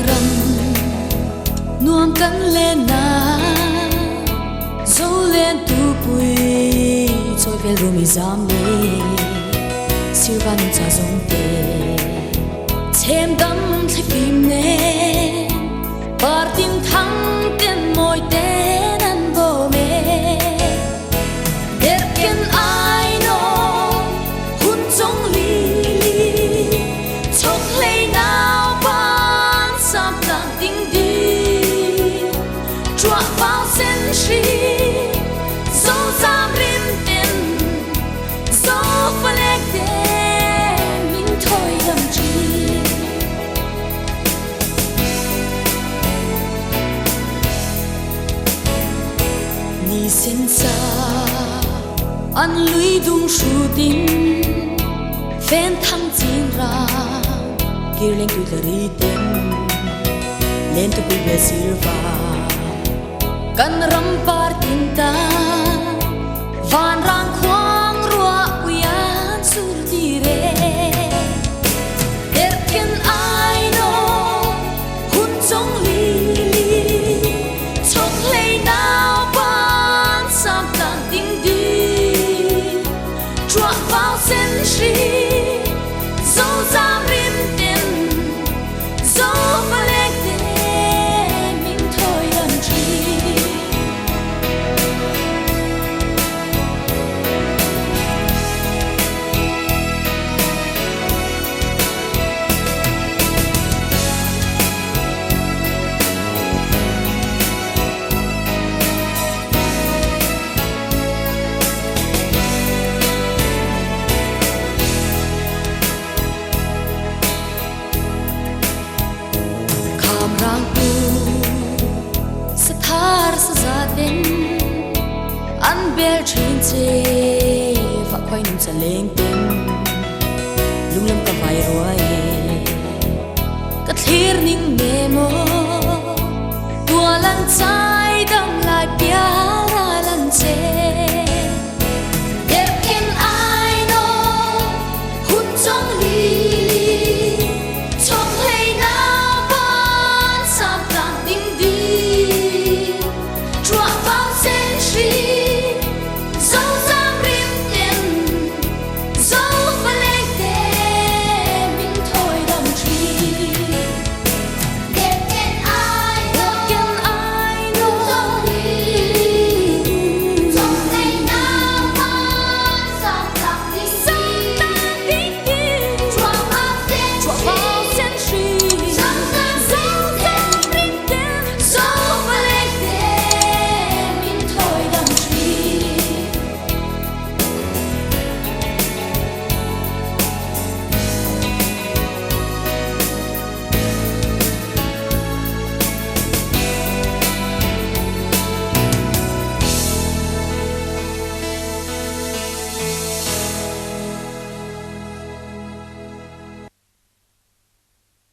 rầm nuông cắn lên na dấu lên tu bụi trôi về rumi giam lê siêu văn cha giống tê thêm đắm thấy phim nè bar tim thăng tên môi tên ăn bồ mê đẹp kiên ai nó hôn giống ly chốc lấy nào bán sam tàng tình đi chua vào sen shi dấu giam rim tên dấu phá lệch tên mình thôi làm chi ni sen sa an lui dung shu tin phen thăng chín ra kia lên tuổi tari tên lên tu pi be silva kan ram par tin ta van rang khoang rua uyan sur ti re derken ai no hun chong li chok lei nào ban sam tang ting đi chua vào sen shi dấu giam rim tên dấu phá lệch tên mình thôi làm chi rang tu sathar sazaten an bel thin che va khoi nung cha leng ten lung lam ka vai roi ka thlir ning me mo tua lan cha